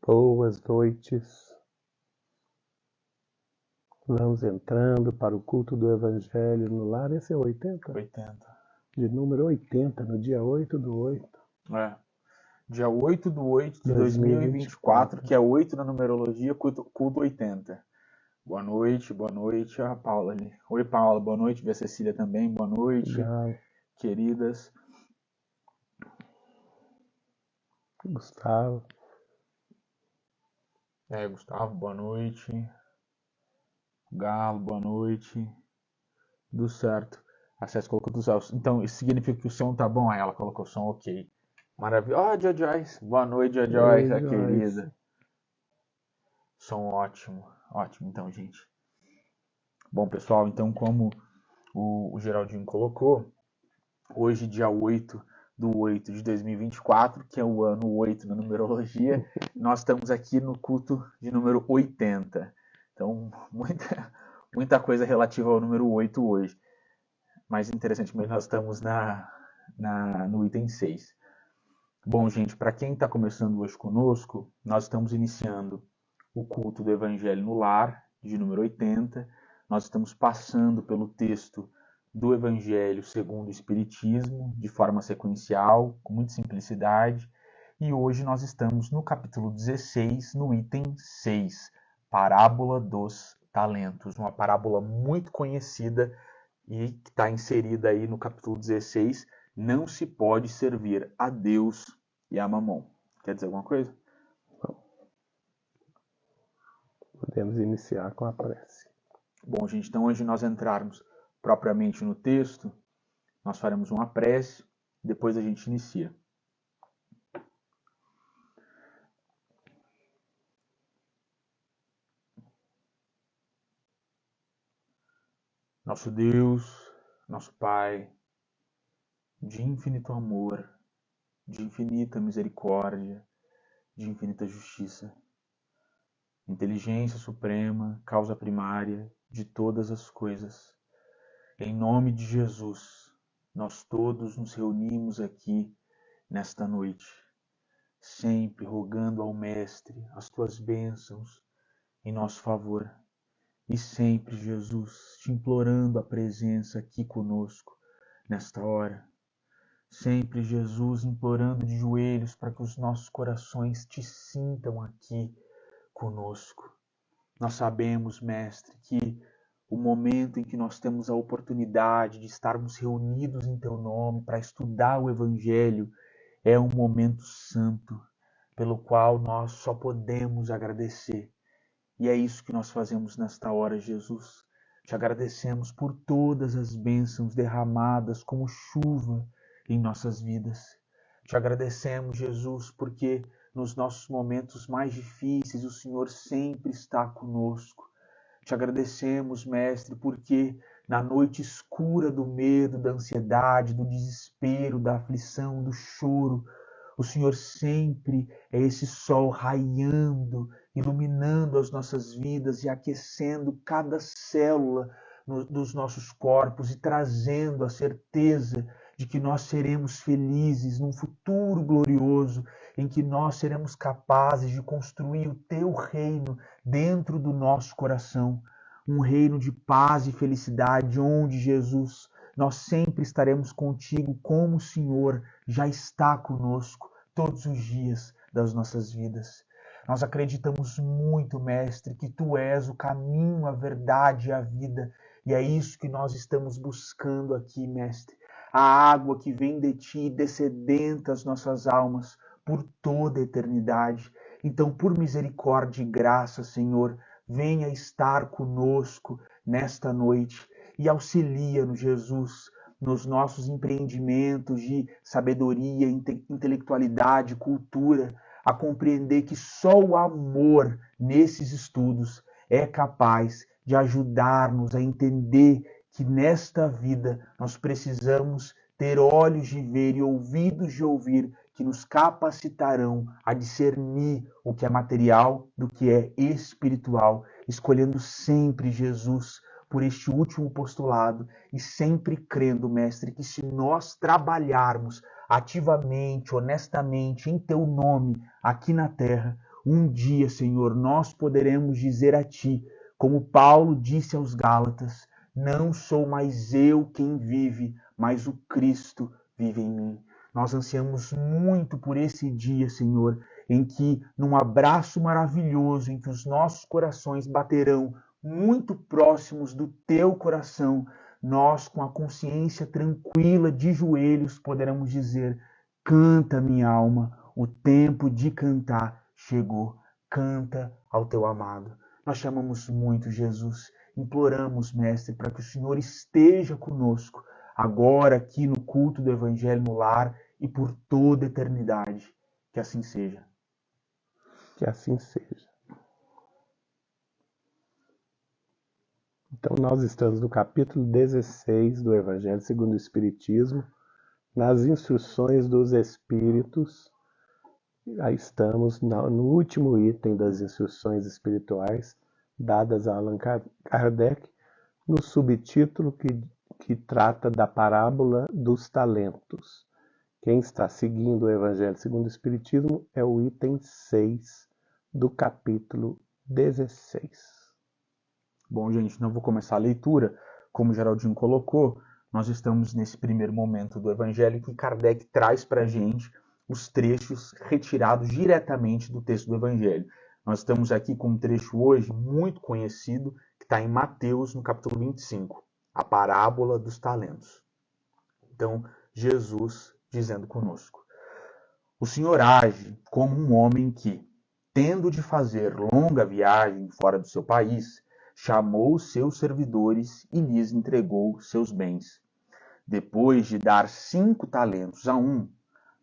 Boas noites. Vamos entrando para o culto do Evangelho no Lar. Esse é o 80? 80. De número 80, no dia 8/8. É. Dia 8/8 de 2024, que é 8 na numerologia, culto 80. Boa noite a Paula ali. Oi, Paula, boa noite. Vê a Cecília também, boa noite. Legal. Queridas. Gustavo. Gustavo, boa noite. Galo, boa noite. Tudo certo. A César colocou tudo certo. Então, isso significa que o som tá bom? Aí ela colocou o som ok. Maravilha. Ó, Joyce. Boa noite, Joyce, a querida. Som ótimo. Ótimo, então, gente. Bom, pessoal, então, como o Geraldinho colocou, hoje, dia 8/8 de 2024, que é o ano 8 na numerologia, nós estamos aqui no culto de número 80. Então, muita coisa relativa ao número 8 hoje. Mais interessantemente, nós estamos no item 6. Bom, gente, para quem está começando hoje conosco, nós estamos iniciando o culto do Evangelho no Lar, de número 80. Nós estamos passando pelo texto do Evangelho segundo o Espiritismo, de forma sequencial, com muita simplicidade. E hoje nós estamos no capítulo 16, no item 6, Parábola dos Talentos. Uma parábola muito conhecida e que está inserida aí no capítulo 16, não se pode servir a Deus e a Mamon. Quer dizer alguma coisa? Podemos iniciar com a prece. Bom, gente, então antes de nós entrarmos propriamente no texto, nós faremos uma prece, depois a gente inicia. Nosso Deus, nosso Pai, de infinito amor, de infinita misericórdia, de infinita justiça, inteligência suprema, causa primária de todas as coisas. Em nome de Jesus, nós todos nos reunimos aqui nesta noite, sempre rogando ao Mestre as tuas bênçãos em nosso favor. E sempre, Jesus, te implorando a presença aqui conosco, nesta hora. Sempre, Jesus, implorando de joelhos para que os nossos corações te sintam aqui conosco. Nós sabemos, Mestre, que o momento em que nós temos a oportunidade de estarmos reunidos em Teu nome para estudar o Evangelho é um momento santo, pelo qual nós só podemos agradecer. E é isso que nós fazemos nesta hora, Jesus. Te agradecemos por todas as bênçãos derramadas como chuva em nossas vidas. Te agradecemos, Jesus, porque nos nossos momentos mais difíceis o Senhor sempre está conosco. Te agradecemos, Mestre, porque na noite escura do medo, da ansiedade, do desespero, da aflição, do choro, o Senhor sempre é esse sol raiando, iluminando as nossas vidas e aquecendo cada célula dos nossos corpos e trazendo a certeza de que nós seremos felizes num futuro glorioso em que nós seremos capazes de construir o Teu reino dentro do nosso coração. Um reino de paz e felicidade onde, Jesus, nós sempre estaremos contigo como o Senhor já está conosco todos os dias das nossas vidas. Nós acreditamos muito, Mestre, que Tu és o caminho, a verdade e a vida. E é isso que nós estamos buscando aqui, Mestre. A água que vem de Ti e descedenta as nossas almas por toda a eternidade. Então, por misericórdia e graça, Senhor, venha estar conosco nesta noite e auxilia-nos, Jesus, nos nossos empreendimentos de sabedoria, intelectualidade, cultura, a compreender que só o amor nesses estudos é capaz de ajudar-nos a entender que nesta vida nós precisamos ter olhos de ver e ouvidos de ouvir que nos capacitarão a discernir o que é material do que é espiritual, escolhendo sempre Jesus por este último postulado e sempre crendo, Mestre, que se nós trabalharmos ativamente, honestamente, em Teu nome, aqui na terra, Um dia, Senhor, nós poderemos dizer a Ti, como Paulo disse aos Gálatas, não sou mais eu quem vive, mas o Cristo vive em mim. Nós ansiamos muito por esse dia, Senhor, em que, num abraço maravilhoso, em que os nossos corações baterão muito próximos do Teu coração, nós, com a consciência tranquila de joelhos, poderemos dizer: canta, minha alma, o tempo de cantar chegou. Canta ao Teu amado. Nós chamamos muito, Jesus, imploramos, Mestre, para que o Senhor esteja conosco, agora aqui no culto do Evangelho no lar e por toda a eternidade. Que assim seja. Que assim seja. Então, nós estamos no capítulo 16 do Evangelho segundo o Espiritismo, nas instruções dos Espíritos. Aí estamos no último item das instruções espirituais dadas a Allan Kardec, no subtítulo que trata da parábola dos talentos. Quem está seguindo o Evangelho segundo o Espiritismo é o item 6 do capítulo 16. Bom, gente, não vou começar a leitura. Como o Geraldinho colocou, nós estamos nesse primeiro momento do Evangelho que Kardec traz para a gente os trechos retirados diretamente do texto do Evangelho. Nós estamos aqui com um trecho hoje muito conhecido, que está em Mateus, no capítulo 25, a parábola dos talentos. Então, Jesus dizendo conosco: o Senhor age como um homem que, tendo de fazer longa viagem fora do seu país, chamou os seus servidores e lhes entregou seus bens. Depois de dar 5 talentos a um,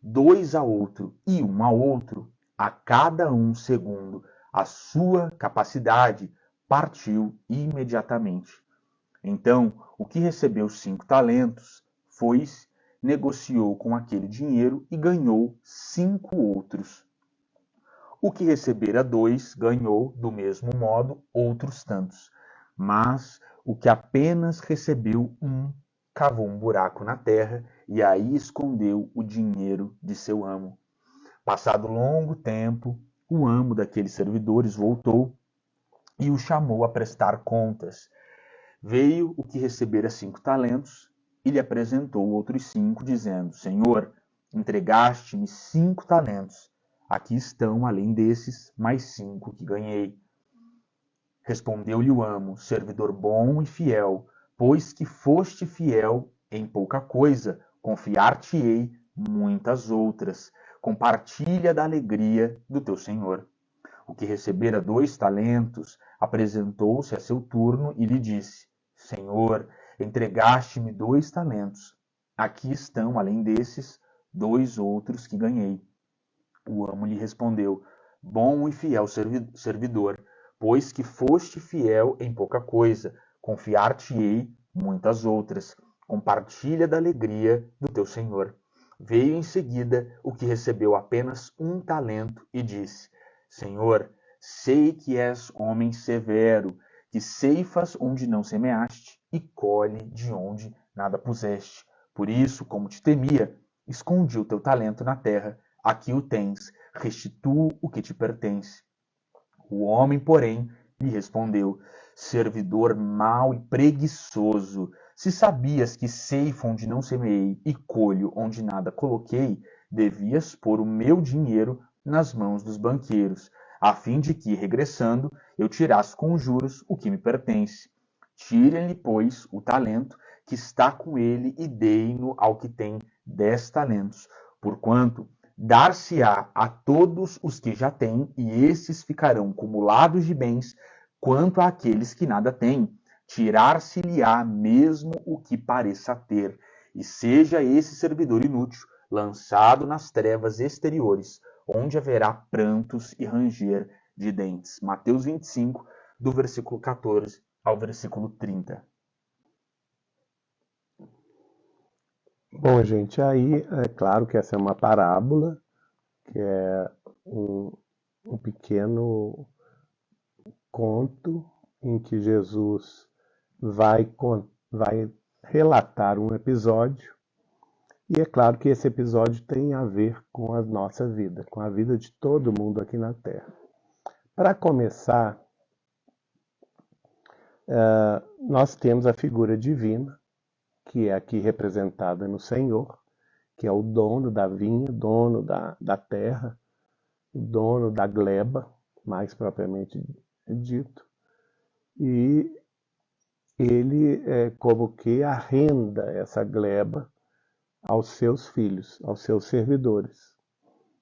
2 a outro e 1 a outro, a cada um segundo a sua capacidade, partiu imediatamente. Então, o que recebeu 5 talentos, foi-se, negociou com aquele dinheiro e ganhou 5 outros. O que recebera 2 ganhou, do mesmo modo, outros tantos. Mas o que apenas recebeu 1 cavou um buraco na terra e aí escondeu o dinheiro de seu amo. Passado longo tempo, o amo daqueles servidores voltou e o chamou a prestar contas. Veio o que recebera 5 talentos e lhe apresentou outros 5, dizendo: Senhor, entregaste-me 5 talentos. Aqui estão, além desses, mais 5 que ganhei. Respondeu-lhe o amo: servidor bom e fiel, pois que foste fiel em pouca coisa, confiar-te-ei muitas outras. Compartilha da alegria do teu senhor. O que recebera 2 talentos, apresentou-se a seu turno e lhe disse: Senhor, entregaste-me 2 talentos. Aqui estão, além desses, 2 outros que ganhei. O amo lhe respondeu: bom e fiel servidor, pois que foste fiel em pouca coisa, confiar-te-ei muitas outras. Compartilha da alegria do teu senhor. Veio em seguida o que recebeu apenas 1 talento e disse: Senhor, sei que és homem severo, que ceifas onde não semeaste e colhe de onde nada puseste. Por isso, como te temia, escondi o teu talento na terra. Aqui o tens, restitua o que te pertence. O homem, porém, lhe respondeu: servidor mau e preguiçoso, se sabias que ceifo onde não semeei e colho onde nada coloquei, devias pôr o meu dinheiro nas mãos dos banqueiros, a fim de que, regressando, eu tirasse com juros o que me pertence. Tire-lhe, pois, o talento que está com ele e dei-no ao que tem 10 talentos, porquanto dar-se-á a todos os que já têm, e esses ficarão cumulados de bens, quanto àqueles que nada têm, tirar-se-lhe-á mesmo o que pareça ter, e seja esse servidor inútil lançado nas trevas exteriores, onde haverá prantos e ranger de dentes. Mateus 25, do versículo 14 ao versículo 30. Bom, gente, aí é claro que essa é uma parábola, que é um pequeno conto em que Jesus vai relatar um episódio, e é claro que esse episódio tem a ver com a nossa vida, com a vida de todo mundo aqui na Terra. Para começar, nós temos a figura divina, que é aqui representada no Senhor, que é o dono da vinha, dono da terra, dono da gleba, mais propriamente dito. E ele como que arrenda essa gleba aos seus filhos, aos seus servidores,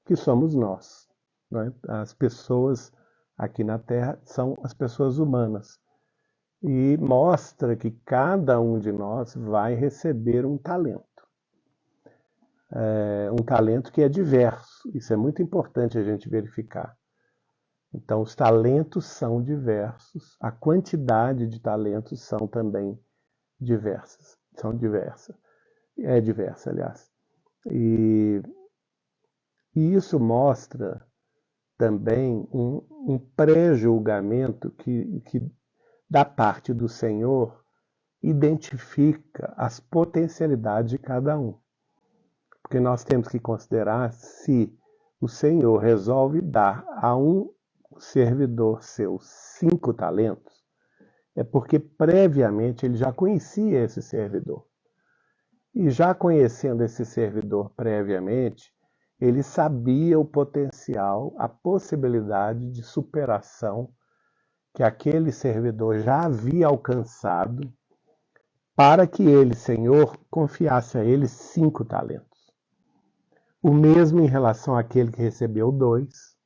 que somos nós. Né? As pessoas aqui na Terra são as pessoas humanas. E mostra que cada um de nós vai receber um talento. Um talento que é diverso. Isso é muito importante a gente verificar. Então, os talentos são diversos, a quantidade de talentos são também diversas. É diversa, aliás. E isso mostra também um pré-julgamento que da parte do Senhor identifica as potencialidades de cada um. Porque nós temos que considerar se o Senhor resolve dar a um servidor seu 5 talentos, é porque previamente ele já conhecia esse servidor. E já conhecendo esse servidor previamente, ele sabia o potencial, a possibilidade de superação que aquele servidor já havia alcançado para que ele, Senhor, confiasse a ele 5 talentos. O mesmo em relação àquele que recebeu 2,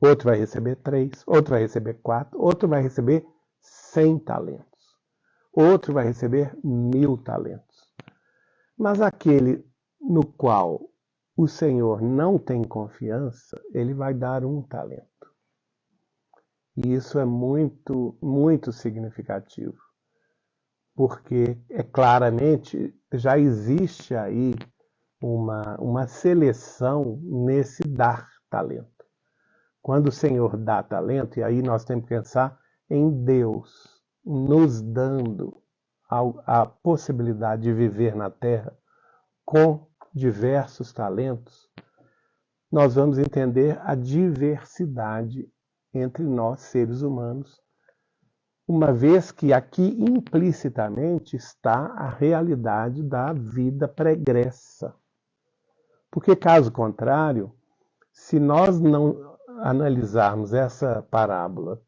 outro vai receber 3, outro vai receber 4, outro vai receber 100 talentos, outro vai receber 1000 talentos. Mas aquele no qual o Senhor não tem confiança, ele vai dar 1 talento. E isso é muito, muito significativo, porque claramente já existe aí uma seleção nesse dar talento. Quando o Senhor dá talento, e aí nós temos que pensar em Deus nos dando a possibilidade de viver na Terra com diversos talentos, nós vamos entender a diversidade entre nós, seres humanos, uma vez que aqui implicitamente está a realidade da vida pregressa. Porque, caso contrário, se nós não analisarmos essa parábola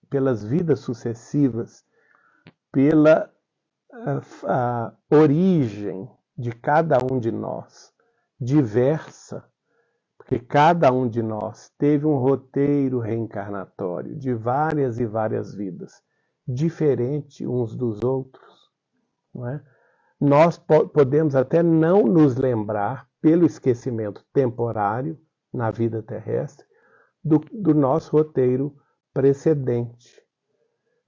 pelas vidas sucessivas, pela a origem de cada um de nós diversa, porque cada um de nós teve um roteiro reencarnatório de várias e várias vidas, diferente uns dos outros, não é? Nós podemos até não nos lembrar, pelo esquecimento temporário na vida terrestre, do nosso roteiro precedente.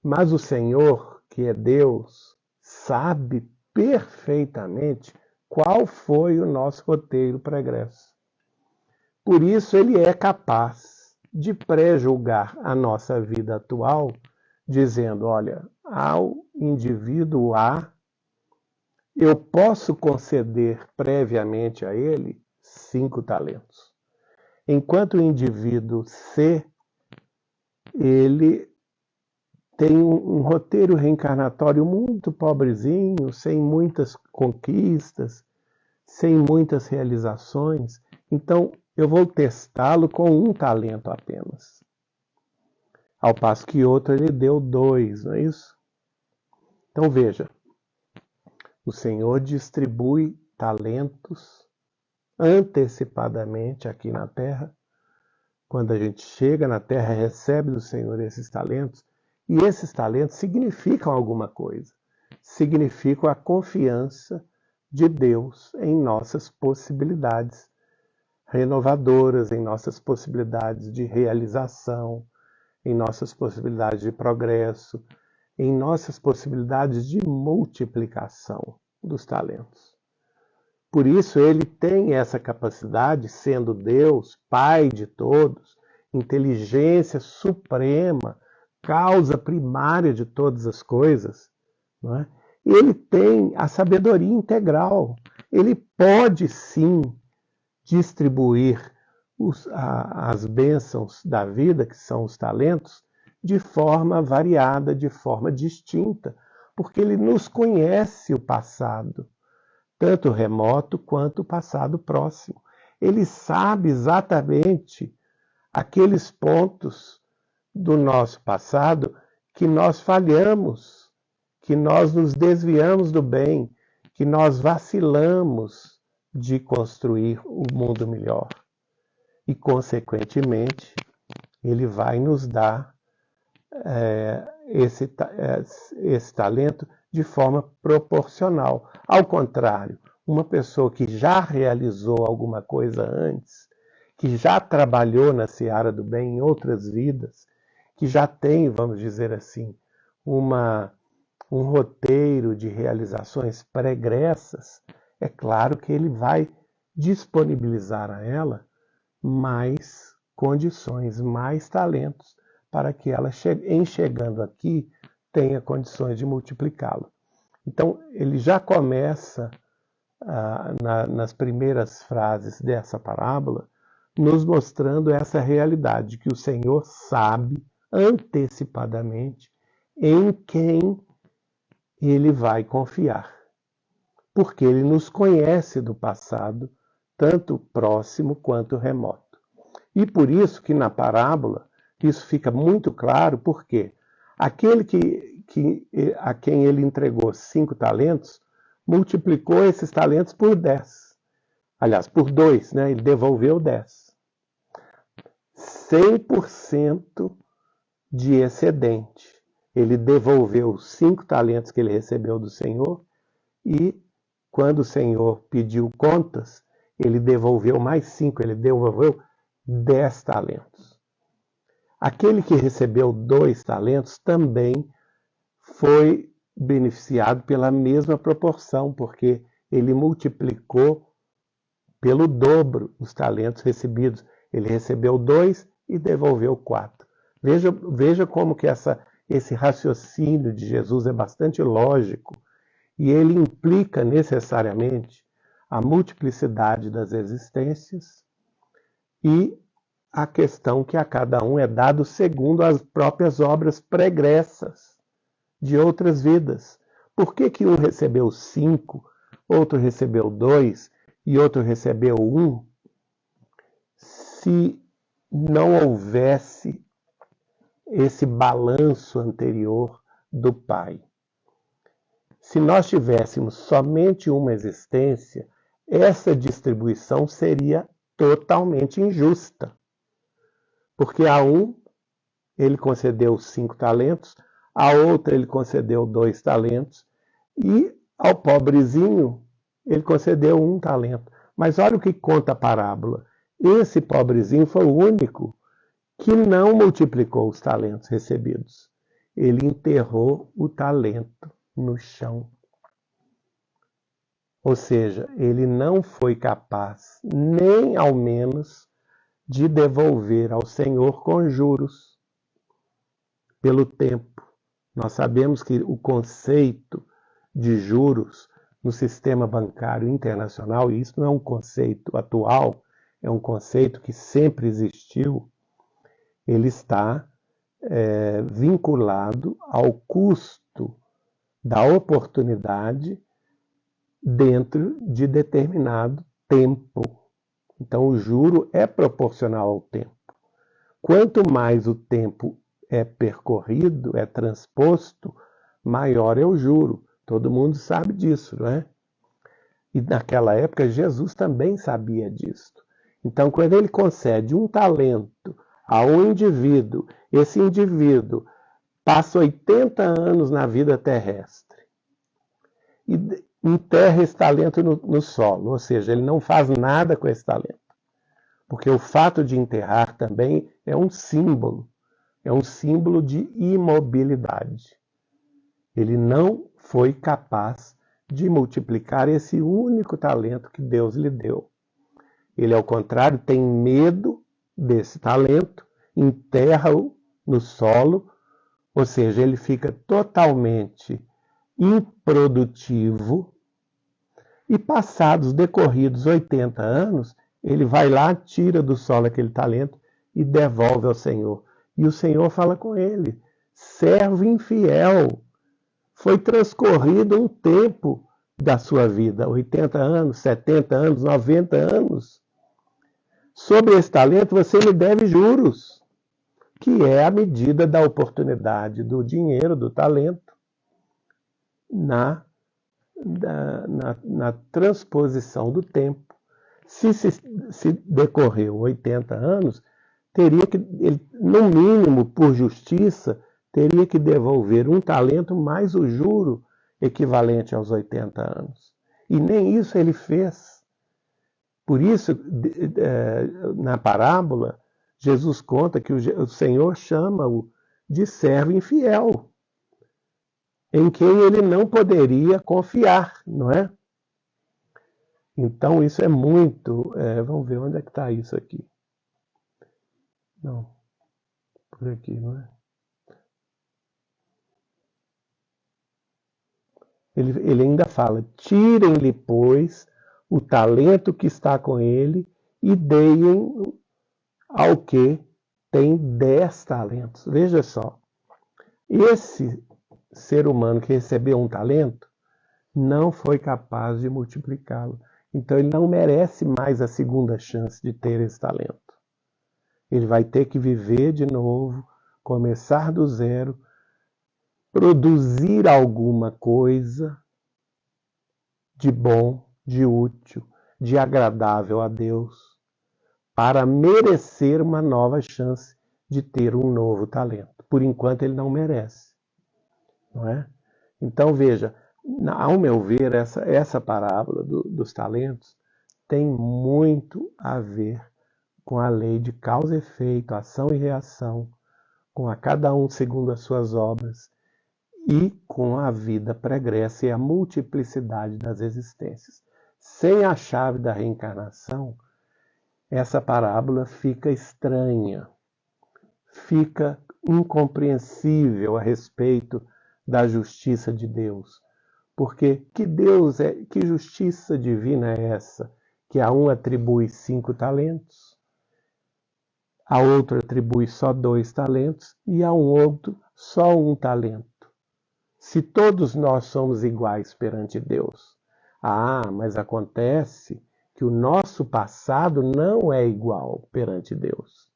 Mas o Senhor, que é Deus, sabe perfeitamente qual foi o nosso roteiro pregresso. Por isso, ele é capaz de pré-julgar a nossa vida atual, dizendo, olha, ao indivíduo A, eu posso conceder previamente a ele 5 talentos. Enquanto o indivíduo C, ele tem um roteiro reencarnatório muito pobrezinho, sem muitas conquistas, sem muitas realizações. Então, eu vou testá-lo com 1 talento apenas. Ao passo que outro ele deu 2, não é isso? Então, veja. O Senhor distribui talentos antecipadamente aqui na Terra. Quando a gente chega na Terra, recebe do Senhor esses talentos, e esses talentos significam alguma coisa. Significam a confiança de Deus em nossas possibilidades renovadoras, em nossas possibilidades de realização, em nossas possibilidades de progresso, em nossas possibilidades de multiplicação dos talentos. Por isso, ele tem essa capacidade, sendo Deus, Pai de todos, inteligência suprema, causa primária de todas as coisas, não é? Ele tem a sabedoria integral. Ele pode, sim, distribuir as bênçãos da vida, que são os talentos, de forma variada, de forma distinta, porque ele nos conhece o passado, tanto remoto quanto o passado próximo. Ele sabe exatamente aqueles pontos do nosso passado que nós falhamos, que nós nos desviamos do bem, que nós vacilamos de construir o mundo melhor. E, consequentemente, ele vai nos dar esse talento de forma proporcional. Ao contrário, uma pessoa que já realizou alguma coisa antes, que já trabalhou na seara do bem em outras vidas, que já tem, vamos dizer assim, um roteiro de realizações pregressas, é claro que ele vai disponibilizar a ela mais condições, mais talentos, para que ela, em chegando aqui, tenha condições de multiplicá-lo. Então, ele já começa, nas primeiras frases dessa parábola, nos mostrando essa realidade, que o Senhor sabe antecipadamente em quem ele vai confiar, porque ele nos conhece do passado, tanto próximo quanto remoto. E por isso que na parábola isso fica muito claro, porque aquele a quem ele entregou 5 talentos, multiplicou esses talentos por 10. Aliás, por 2, né? Ele devolveu 10. 100% de excedente. Ele devolveu os 5 talentos que ele recebeu do Senhor e, quando o Senhor pediu contas, ele devolveu mais 5, ele devolveu 10 talentos. Aquele que recebeu 2 talentos também foi beneficiado pela mesma proporção, porque ele multiplicou pelo dobro os talentos recebidos. Ele recebeu 2 e devolveu 4. Veja como que esse raciocínio de Jesus é bastante lógico, e ele implica necessariamente a multiplicidade das existências e a questão que a cada um é dado segundo as próprias obras pregressas de outras vidas. Por que um recebeu 5, outro recebeu 2 e outro recebeu 1, se não houvesse esse balanço anterior do Pai? Se nós tivéssemos somente uma existência, essa distribuição seria totalmente injusta. Porque a um ele concedeu 5 talentos, a outra ele concedeu 2 talentos, e ao pobrezinho ele concedeu 1 talento. Mas olha o que conta a parábola. Esse pobrezinho foi o único que não multiplicou os talentos recebidos. Ele enterrou o talento no chão. Ou seja, ele não foi capaz, nem ao menos, de devolver ao Senhor com juros pelo tempo. Nós sabemos que o conceito de juros no sistema bancário internacional, e isso não é um conceito atual, é um conceito que sempre existiu, ele está vinculado ao custo da oportunidade dentro de determinado tempo. Então, o juro é proporcional ao tempo. Quanto mais o tempo é percorrido, é transposto, maior é o juro. Todo mundo sabe disso, não é? E naquela época, Jesus também sabia disso. Então, quando ele concede um talento a um indivíduo, esse indivíduo passa 80 anos na vida terrestre e enterra esse talento no solo, ou seja, ele não faz nada com esse talento. Porque o fato de enterrar também é um símbolo de imobilidade. Ele não foi capaz de multiplicar esse único talento que Deus lhe deu. Ele, ao contrário, tem medo desse talento, enterra-o no solo, ou seja, ele fica totalmente improdutivo, e passados decorridos 80 anos, Ele vai lá, tira do solo aquele talento e devolve ao Senhor. E o Senhor fala com ele: servo infiel, foi transcorrido um tempo da sua vida, 80 anos, 70 anos, 90 anos. Sobre esse talento você me deve juros, que é a medida da oportunidade, do dinheiro, do talento, na transposição do tempo. Se decorreu 80 anos, teria que, ele, no mínimo, por justiça, teria que devolver um talento mais o juro equivalente aos 80 anos. E nem isso ele fez. Por isso, na parábola, Jesus conta que o Senhor chama-o de servo infiel, em quem ele não poderia confiar, não é? Então, isso é muito... vamos ver onde é que está isso aqui. Não, por aqui, não é? Ele ainda fala: tirem-lhe, pois, o talento que está com ele e deem ao que tem 10 talentos. Veja só, esse ser humano que recebeu um talento não foi capaz de multiplicá-lo. Então ele não merece mais a segunda chance de ter esse talento. Ele vai ter que viver de novo, começar do zero, produzir alguma coisa de bom, de útil, de agradável a Deus, para merecer uma nova chance de ter um novo talento. Por enquanto ele não merece, não é? Então veja, ao meu ver, essa parábola dos talentos tem muito a ver com a lei de causa e efeito, ação e reação, com a cada um segundo as suas obras e com a vida pregressa e a multiplicidade das existências. Sem a chave da reencarnação, essa parábola fica estranha, fica incompreensível a respeito da justiça de Deus. Porque que justiça divina é essa? Que a um atribui 5 talentos, a outro atribui só 2 talentos e a um outro só 1 talento. Se todos nós somos iguais perante Deus. Mas acontece que o nosso passado não é igual perante Deus.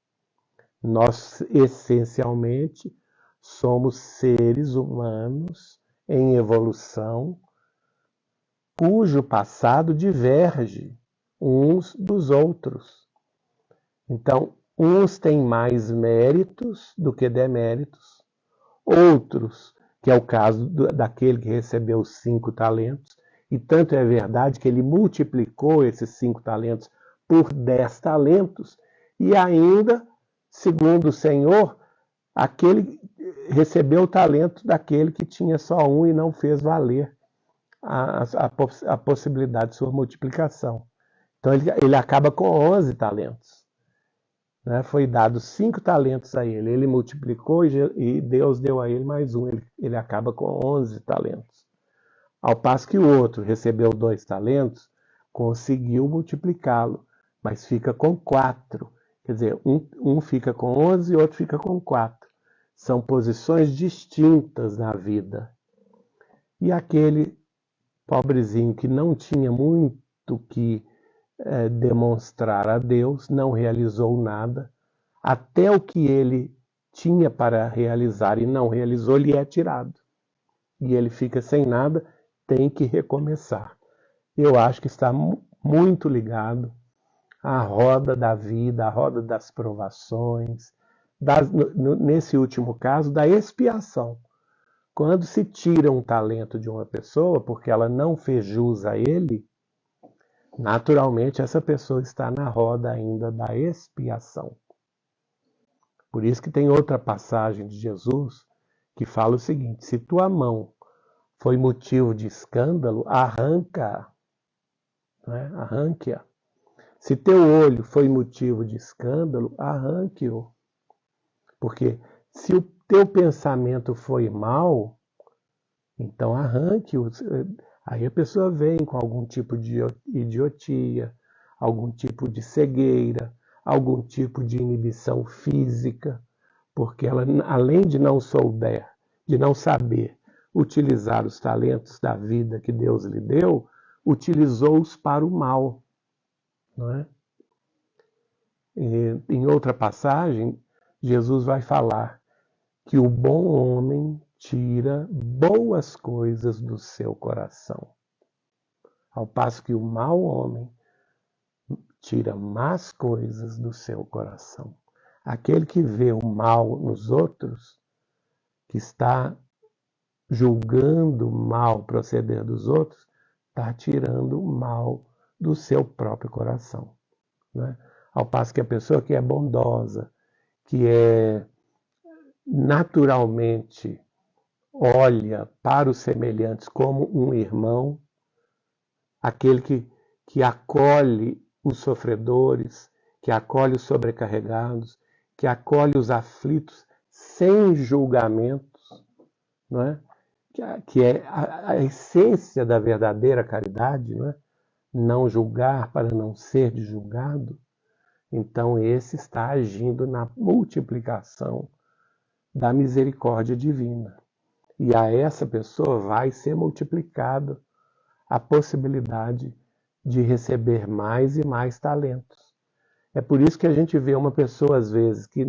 Nós, essencialmente, somos seres humanos em evolução, cujo passado diverge uns dos outros. Então, uns têm mais méritos do que deméritos, outros, que é o caso daquele que recebeu 5 talentos, e tanto é verdade que ele multiplicou esses 5 talentos por 10 talentos, e ainda, segundo o Senhor, aquele recebeu o talento daquele que tinha só 1 e não fez valer a possibilidade de sua multiplicação. Então ele acaba com 11 talentos. Né? Foi dado 5 talentos a ele. Ele multiplicou e Deus deu a ele mais 1. Ele acaba com 11 talentos. Ao passo que o outro recebeu 2 talentos, conseguiu multiplicá-lo, mas fica com 4. Quer dizer, um fica com 11 e outro fica com 4. São posições distintas na vida. E aquele pobrezinho que não tinha muito que demonstrar a Deus, não realizou nada, até o que ele tinha para realizar e não realizou, lhe é tirado. E ele fica sem nada, tem que recomeçar. Eu acho que está muito ligado à roda da vida, à roda das provações, nesse último caso, da expiação. Quando se tira um talento de uma pessoa, porque ela não fez jus a ele, naturalmente essa pessoa está na roda ainda da expiação. Por isso que tem outra passagem de Jesus que fala o seguinte: se tua mão foi motivo de escândalo, arranca-a. Né? Arranque-a. Se teu olho foi motivo de escândalo, arranque-o. Porque se o teu pensamento foi mau, então arranque-o. Aí a pessoa vem com algum tipo de idiotia, algum tipo de cegueira, algum tipo de inibição física, porque ela, além de não saber utilizar os talentos da vida que Deus lhe deu, utilizou-os para o mal, não é? E, em outra passagem, Jesus vai falar que o bom homem tira boas coisas do seu coração, ao passo que o mau homem tira más coisas do seu coração. Aquele que vê o mal nos outros, que está julgando o mal proceder dos outros, está tirando o mal do seu próprio coração, né? Ao passo que a pessoa que é bondosa, que é naturalmente olha para os semelhantes como um irmão, aquele que acolhe os sofredores, que acolhe os sobrecarregados, que acolhe os aflitos sem julgamentos, não é? Que é a essência da verdadeira caridade, não é? Não julgar para não ser julgado. Então esse está agindo na multiplicação da misericórdia divina. E a essa pessoa vai ser multiplicado a possibilidade de receber mais e mais talentos. É por isso que a gente vê uma pessoa, às vezes, que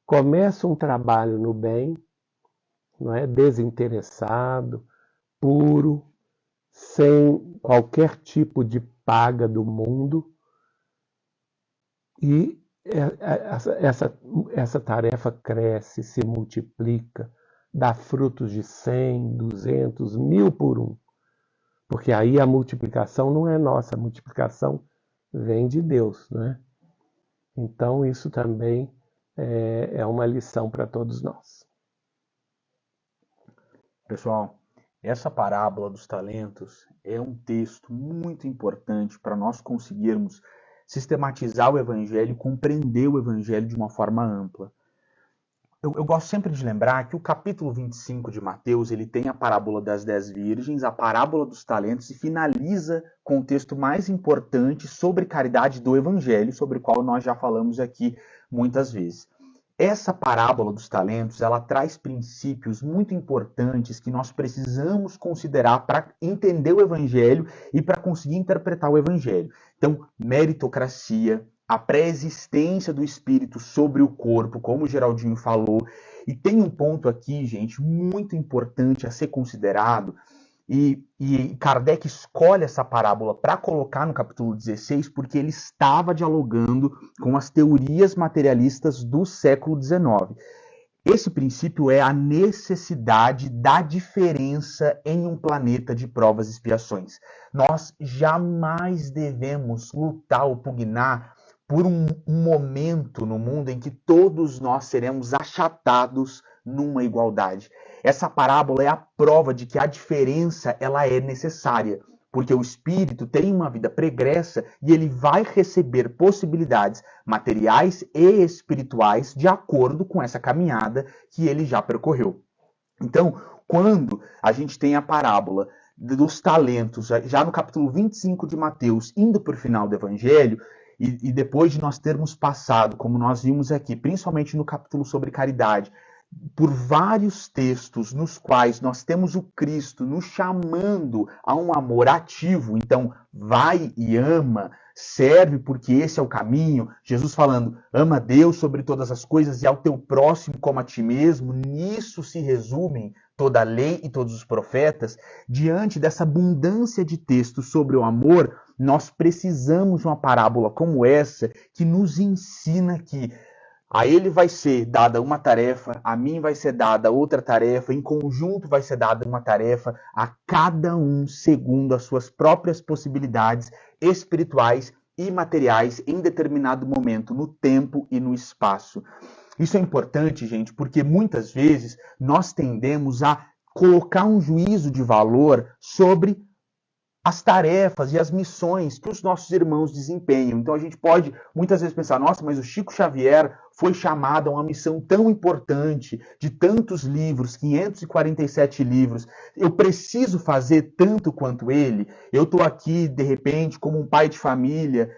começa um trabalho no bem, não é? Desinteressado, puro, sem qualquer tipo de paga do mundo, e essa tarefa cresce, se multiplica, dá frutos de 100, 200, 1000 por um. Porque aí a multiplicação não é nossa, a multiplicação vem de Deus, né? Então isso também é uma lição para todos nós. Pessoal, essa parábola dos talentos é um texto muito importante para nós conseguirmos sistematizar o Evangelho e compreender o Evangelho de uma forma ampla. Eu gosto sempre de lembrar que o capítulo 25 de Mateus, ele tem a parábola das 10 virgens, a parábola dos talentos e finaliza com o texto mais importante sobre caridade do Evangelho, sobre o qual nós já falamos aqui muitas vezes. Essa parábola dos talentos, ela traz princípios muito importantes que nós precisamos considerar para entender o Evangelho e para conseguir interpretar o Evangelho. Então, meritocracia, a pré-existência do espírito sobre o corpo, como o Geraldinho falou. E tem um ponto aqui, gente, muito importante a ser considerado, e Kardec escolhe essa parábola para colocar no capítulo 16 porque ele estava dialogando com as teorias materialistas do século XIX. Esse princípio é a necessidade da diferença em um planeta de provas e expiações. Nós jamais devemos lutar ou pugnar por um momento no mundo em que todos nós seremos achatados numa igualdade. Essa parábola é a prova de que a diferença ela é necessária, porque o espírito tem uma vida pregressa e ele vai receber possibilidades materiais e espirituais de acordo com essa caminhada que ele já percorreu. Então, quando a gente tem a parábola dos talentos, já no capítulo 25 de Mateus, indo para o final do Evangelho, e depois de nós termos passado, como nós vimos aqui, principalmente no capítulo sobre caridade, por vários textos nos quais nós temos o Cristo nos chamando a um amor ativo, então vai e ama, serve porque esse é o caminho, Jesus falando, ama Deus sobre todas as coisas e ao teu próximo como a ti mesmo, nisso se resumem toda a lei e todos os profetas. Diante dessa abundância de textos sobre o amor, nós precisamos de uma parábola como essa que nos ensina que a ele vai ser dada uma tarefa, a mim vai ser dada outra tarefa, em conjunto vai ser dada uma tarefa, a cada um segundo as suas próprias possibilidades espirituais e materiais em determinado momento, no tempo e no espaço. Isso é importante, gente, porque muitas vezes nós tendemos a colocar um juízo de valor sobre as tarefas e as missões que os nossos irmãos desempenham. Então a gente pode muitas vezes pensar, nossa, mas o Chico Xavier foi chamado a uma missão tão importante, de tantos livros, 547 livros, eu preciso fazer tanto quanto ele? Eu estou aqui, de repente, como um pai de família,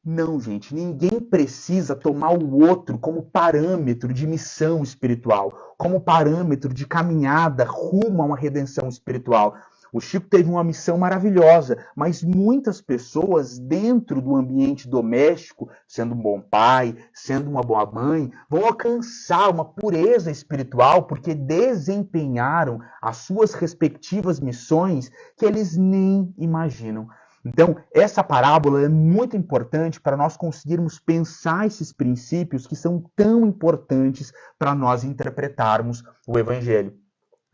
Não, gente, ninguém precisa tomar o outro como parâmetro de missão espiritual, como parâmetro de caminhada rumo a uma redenção espiritual. O Chico teve uma missão maravilhosa, mas muitas pessoas dentro do ambiente doméstico, sendo um bom pai, sendo uma boa mãe, vão alcançar uma pureza espiritual porque desempenharam as suas respectivas missões que eles nem imaginam. Então, essa parábola é muito importante para nós conseguirmos pensar esses princípios que são tão importantes para nós interpretarmos o Evangelho.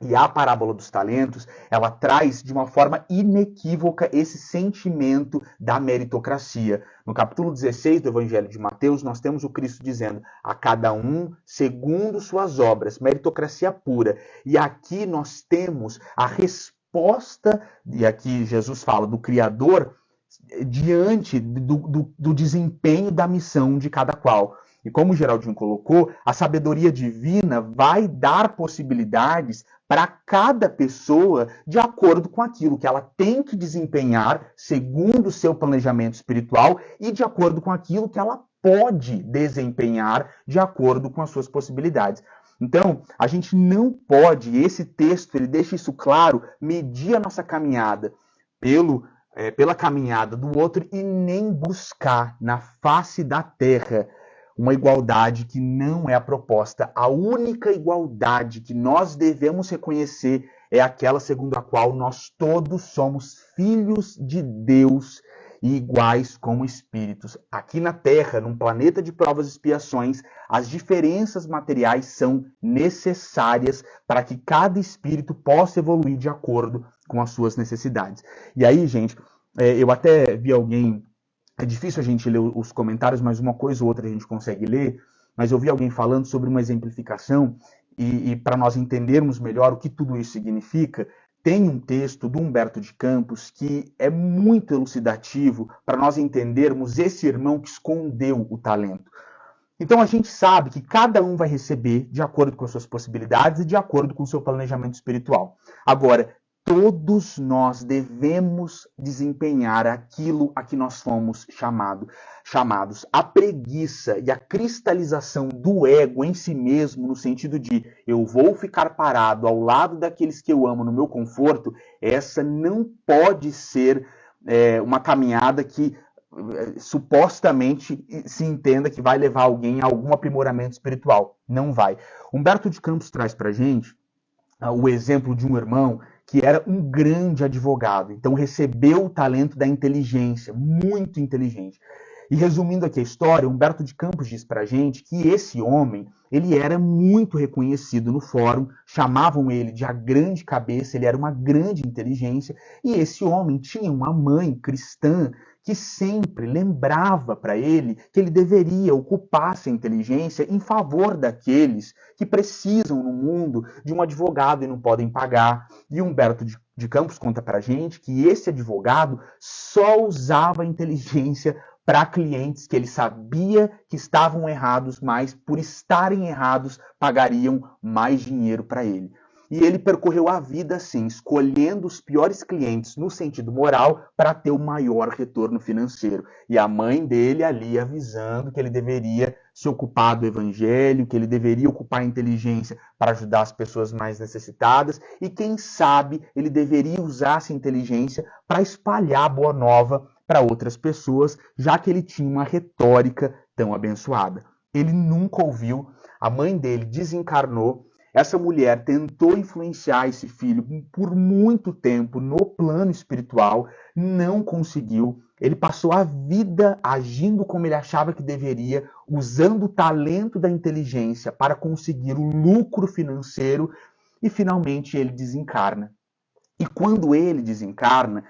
E a parábola dos talentos, ela traz de uma forma inequívoca esse sentimento da meritocracia. No capítulo 16 do Evangelho de Mateus, nós temos o Cristo dizendo: a cada um segundo suas obras, meritocracia pura. E aqui nós temos a resposta, e aqui Jesus fala do Criador, diante do desempenho da missão de cada qual. E como o Geraldinho colocou, a sabedoria divina vai dar possibilidades para cada pessoa de acordo com aquilo que ela tem que desempenhar segundo o seu planejamento espiritual e de acordo com aquilo que ela pode desempenhar de acordo com as suas possibilidades. Então, a gente não pode, esse texto ele deixa isso claro, medir a nossa caminhada pela caminhada do outro e nem buscar na face da terra uma igualdade que não é a proposta. A única igualdade que nós devemos reconhecer é aquela segundo a qual nós todos somos filhos de Deus e iguais como espíritos. Aqui na Terra, num planeta de provas e expiações, as diferenças materiais são necessárias para que cada espírito possa evoluir de acordo com as suas necessidades. E aí, gente, eu até vi alguém... É difícil a gente ler os comentários, mas uma coisa ou outra a gente consegue ler. Mas eu vi alguém falando sobre uma exemplificação e para nós entendermos melhor o que tudo isso significa, tem um texto do Humberto de Campos que é muito elucidativo para nós entendermos esse irmão que escondeu o talento. Então a gente sabe que cada um vai receber de acordo com as suas possibilidades e de acordo com o seu planejamento espiritual. Agora, todos nós devemos desempenhar aquilo a que nós fomos chamados. A preguiça e a cristalização do ego em si mesmo, no sentido de eu vou ficar parado ao lado daqueles que eu amo no meu conforto, essa não pode ser uma caminhada que supostamente se entenda que vai levar alguém a algum aprimoramento espiritual. Não vai. Humberto de Campos traz para a gente o exemplo de um irmão que era um grande advogado, então recebeu o talento da inteligência, muito inteligente. E resumindo aqui a história, Humberto de Campos diz pra gente que esse homem, ele era muito reconhecido no fórum, chamavam ele de a grande cabeça, ele era uma grande inteligência, e esse homem tinha uma mãe cristã que sempre lembrava para ele que ele deveria ocupar essa inteligência em favor daqueles que precisam no mundo de um advogado e não podem pagar. E Humberto de Campos conta para a gente que esse advogado só usava a inteligência para clientes que ele sabia que estavam errados, mas por estarem errados pagariam mais dinheiro para ele. E ele percorreu a vida assim, escolhendo os piores clientes no sentido moral para ter o maior retorno financeiro. E a mãe dele ali avisando que ele deveria se ocupar do evangelho, que ele deveria ocupar a inteligência para ajudar as pessoas mais necessitadas e quem sabe ele deveria usar essa inteligência para espalhar a boa nova para outras pessoas, já que ele tinha uma retórica tão abençoada. Ele nunca ouviu, a mãe dele desencarnou. Essa mulher tentou influenciar esse filho por muito tempo no plano espiritual, não conseguiu. Ele passou a vida agindo como ele achava que deveria, usando o talento da inteligência para conseguir o lucro financeiro e finalmente ele desencarna. E quando ele desencarna,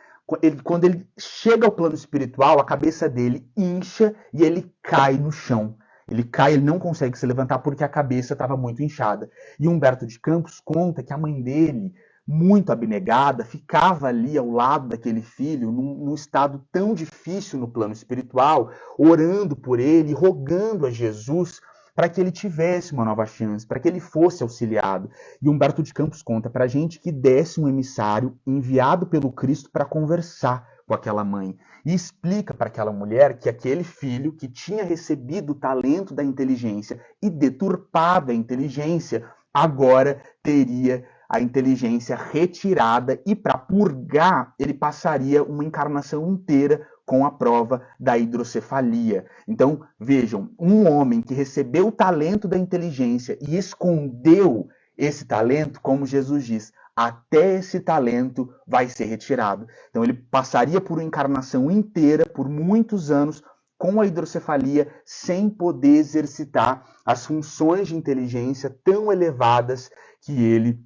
quando ele chega ao plano espiritual, a cabeça dele incha e ele cai no chão. Ele cai, ele não consegue se levantar porque a cabeça estava muito inchada. E Humberto de Campos conta que a mãe dele, muito abnegada, ficava ali ao lado daquele filho, num estado tão difícil no plano espiritual, orando por ele, rogando a Jesus para que ele tivesse uma nova chance, para que ele fosse auxiliado. E Humberto de Campos conta para a gente que desce um emissário enviado pelo Cristo para conversar com com aquela mãe e explica para aquela mulher que aquele filho que tinha recebido o talento da inteligência e deturpado a inteligência, agora teria a inteligência retirada e para purgar ele passaria uma encarnação inteira com a prova da hidrocefalia. Então, vejam, um homem que recebeu o talento da inteligência e escondeu esse talento, como Jesus diz, até esse talento vai ser retirado. Então ele passaria por uma encarnação inteira, por muitos anos, com a hidrocefalia, sem poder exercitar as funções de inteligência tão elevadas que ele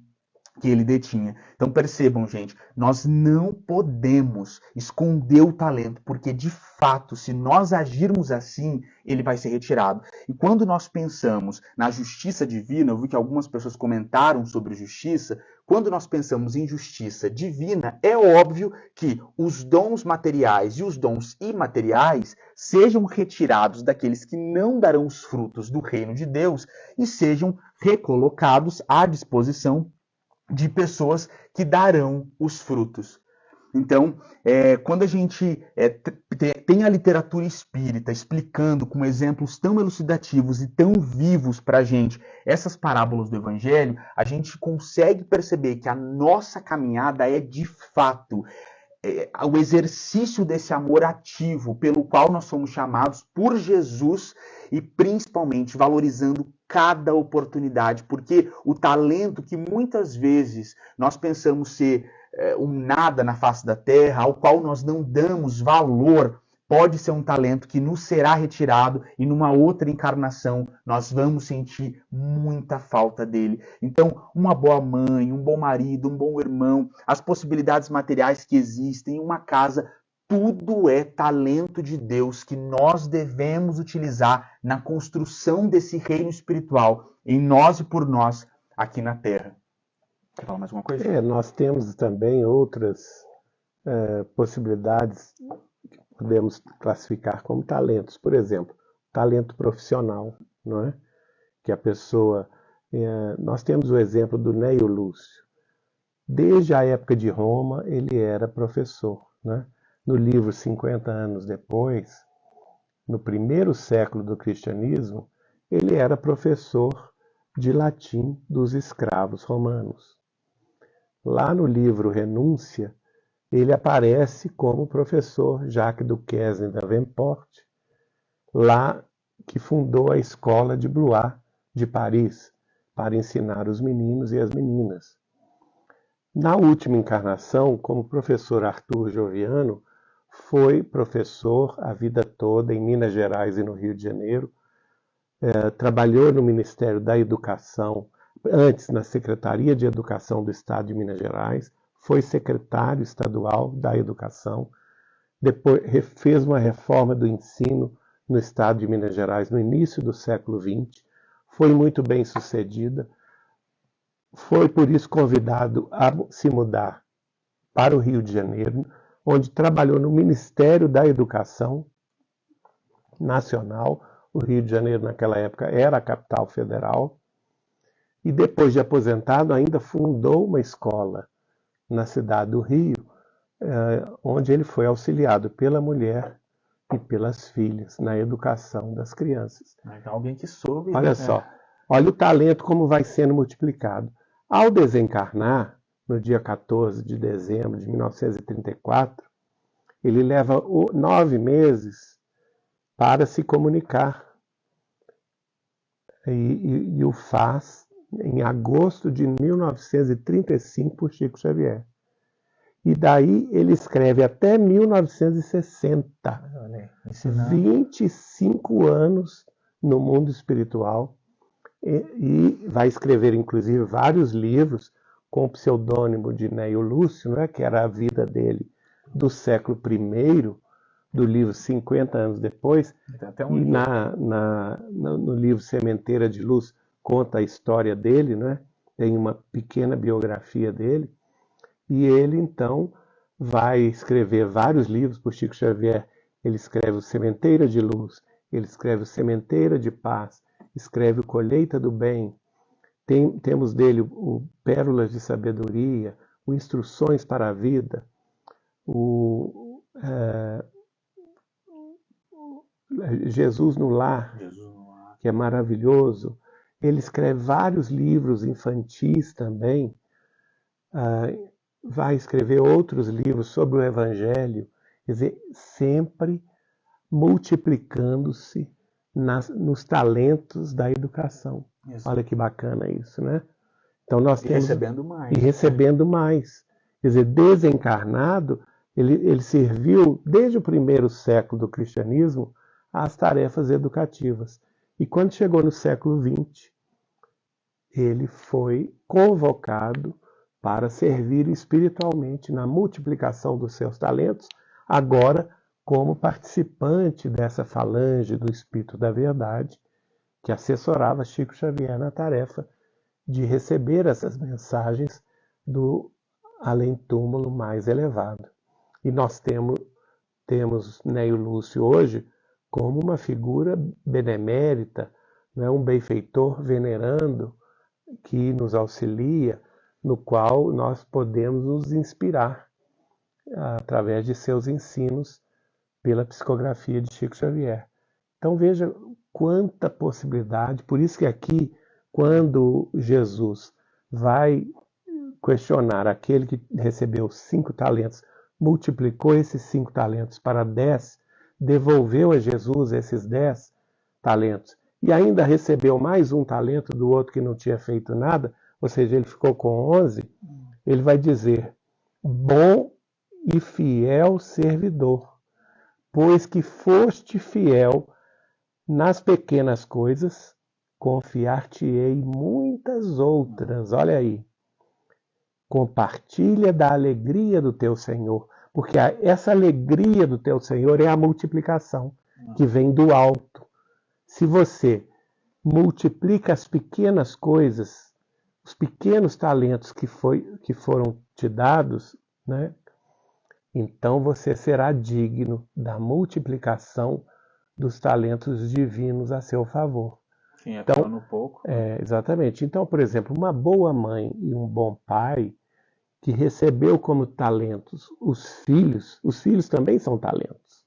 detinha. Então percebam, gente, nós não podemos esconder o talento, porque de fato, se nós agirmos assim, ele vai ser retirado. E quando nós pensamos na justiça divina, eu vi que algumas pessoas comentaram sobre justiça, quando nós pensamos em justiça divina, é óbvio que os dons materiais e os dons imateriais sejam retirados daqueles que não darão os frutos do reino de Deus e sejam recolocados à disposição de pessoas que darão os frutos. Então, quando a gente tem a literatura espírita explicando com exemplos tão elucidativos e tão vivos para a gente essas parábolas do Evangelho, a gente consegue perceber que a nossa caminhada é de fato o exercício desse amor ativo pelo qual nós somos chamados por Jesus e principalmente valorizando cada oportunidade, porque o talento que muitas vezes nós pensamos ser um nada na face da terra, ao qual nós não damos valor, pode ser um talento que nos será retirado e numa outra encarnação nós vamos sentir muita falta dele. Então, uma boa mãe, um bom marido, um bom irmão, as possibilidades materiais que existem, uma casa, tudo é talento de Deus que nós devemos utilizar na construção desse reino espiritual, em nós e por nós, aqui na Terra. Quer falar mais alguma coisa? Nós temos também outras possibilidades que podemos classificar como talentos. Por exemplo, talento profissional, não é? Que a pessoa... nós temos o exemplo do Neio Lúcio. Desde a época de Roma, ele era professor, né? No livro 50 anos depois, no primeiro século do cristianismo, ele era professor de latim dos escravos romanos. Lá no livro Renúncia, ele aparece como professor Jacques Duquesne d'Avenport, lá que fundou a escola de Blois de Paris, para ensinar os meninos e as meninas. Na última encarnação, como professor Arthur Joviano, foi professor a vida toda em Minas Gerais e no Rio de Janeiro, trabalhou no Ministério da Educação, antes na Secretaria de Educação do Estado de Minas Gerais, foi secretário estadual da Educação, depois fez uma reforma do ensino no Estado de Minas Gerais no início do século XX, foi muito bem sucedida, foi por isso convidado a se mudar para o Rio de Janeiro, onde trabalhou no Ministério da Educação Nacional. O Rio de Janeiro, naquela época, era a capital federal. E depois de aposentado, ainda fundou uma escola na cidade do Rio, onde ele foi auxiliado pela mulher e pelas filhas na educação das crianças. Alguém que soube. Olha só, olha o talento como vai sendo multiplicado. Ao desencarnar, no dia 14 de dezembro de 1934, ele leva 9 meses para se comunicar. E o faz em agosto de 1935 por Chico Xavier. E daí ele escreve até 1960. 25 anos no mundo espiritual. E vai escrever, inclusive, vários livros com o pseudônimo de Neio Lúcio, né, que era a vida dele do século I, do livro 50 anos depois. E no livro Sementeira de Luz conta a história dele, né? Tem uma pequena biografia dele. E ele, então, vai escrever vários livros por Chico Xavier. Ele escreve o Sementeira de Luz, ele escreve o Sementeira de Paz, escreve o Colheita do Bem. Temos dele o Pérolas de Sabedoria, o Instruções para a Vida, Jesus no Lar, que é maravilhoso. Ele escreve vários livros infantis também. Vai escrever outros livros sobre o Evangelho. Quer dizer, sempre multiplicando-se nos talentos da educação. Isso. Olha que bacana isso, né? Então nós temos recebendo mais. E recebendo mais. Quer dizer, desencarnado, ele serviu desde o primeiro século do cristianismo às tarefas educativas. E quando chegou no século XX, ele foi convocado para servir espiritualmente na multiplicação dos seus talentos, agora como participante dessa falange do Espírito da Verdade, que assessorava Chico Xavier na tarefa de receber essas mensagens do além-túmulo mais elevado. E nós temos Neio Lúcio hoje como uma figura benemérita, né, um benfeitor venerando que nos auxilia, no qual nós podemos nos inspirar através de seus ensinos pela psicografia de Chico Xavier. Então veja quanta possibilidade, por isso que aqui, quando Jesus vai questionar aquele que recebeu 5 talentos, multiplicou esses 5 talentos para 10, devolveu a Jesus esses 10 talentos, e ainda recebeu mais um talento do outro que não tinha feito nada, ou seja, ele ficou com 11, ele vai dizer: bom e fiel servidor, pois que foste fiel nas pequenas coisas, confiar-te-ei muitas outras. Olha aí. Compartilha da alegria do teu Senhor, porque essa alegria do teu Senhor é a multiplicação, que vem do alto. Se você multiplica as pequenas coisas, os pequenos talentos que foram te dados, né? Então você será digno da multiplicação dos talentos divinos a seu favor. Sim, então, no pouco. Exatamente. Então, por exemplo, uma boa mãe e um bom pai que recebeu como talentos os filhos também são talentos.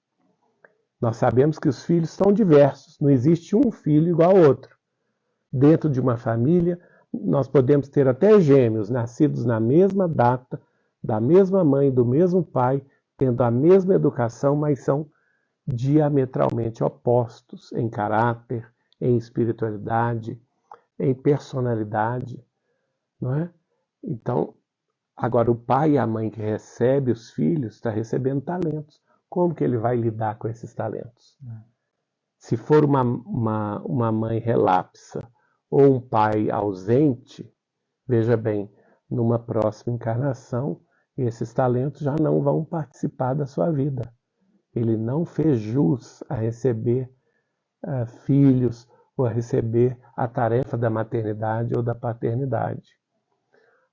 Nós sabemos que os filhos são diversos, não existe um filho igual ao outro. Dentro de uma família, nós podemos ter até gêmeos nascidos na mesma data, da mesma mãe, do mesmo pai, tendo a mesma educação, mas são diametralmente opostos em caráter, em espiritualidade, em personalidade, não é? Então, agora o pai e a mãe que recebe os filhos está recebendo talentos. Como que ele vai lidar com esses talentos? Se for uma mãe relapsa ou um pai ausente, veja bem, numa próxima encarnação, esses talentos já não vão participar da sua vida. Ele não fez jus a receber filhos ou a receber a tarefa da maternidade ou da paternidade.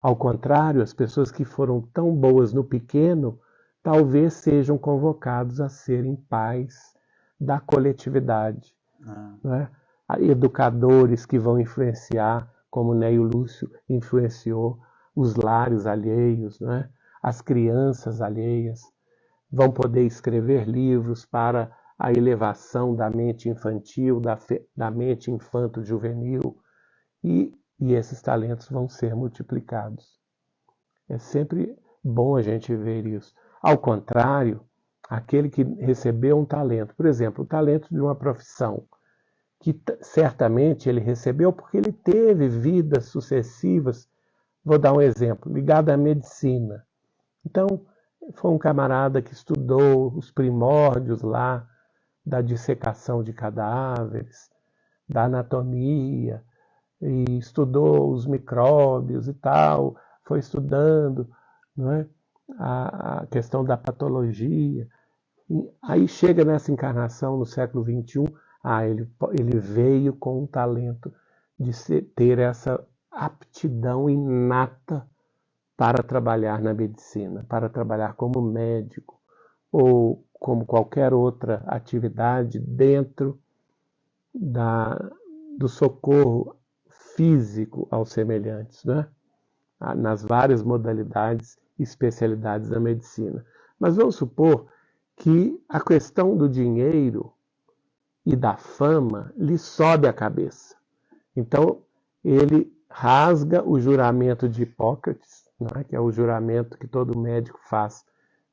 Ao contrário, as pessoas que foram tão boas no pequeno, talvez sejam convocados a serem pais da coletividade. Né? Educadores que vão influenciar, como Neio Lúcio influenciou, os lares alheios, né? As crianças alheias. Vão poder escrever livros para a elevação da mente infantil, da mente infanto-juvenil, e esses talentos vão ser multiplicados. É sempre bom a gente ver isso. Ao contrário, aquele que recebeu um talento, por exemplo, o talento de uma profissão, que certamente ele recebeu porque ele teve vidas sucessivas, vou dar um exemplo, ligado à medicina. Então, foi um camarada que estudou os primórdios lá da dissecação de cadáveres, da anatomia, e estudou os micróbios e tal, foi estudando, não é? A questão da patologia. E aí chega nessa encarnação no século XXI, ele veio com um talento de ter essa aptidão inata para trabalhar na medicina, para trabalhar como médico ou como qualquer outra atividade dentro do socorro físico aos semelhantes, né? Nas várias modalidades e especialidades da medicina. Mas vamos supor que a questão do dinheiro e da fama lhe sobe a cabeça. Então, ele rasga o juramento de Hipócrates, não é? Que é o juramento que todo médico faz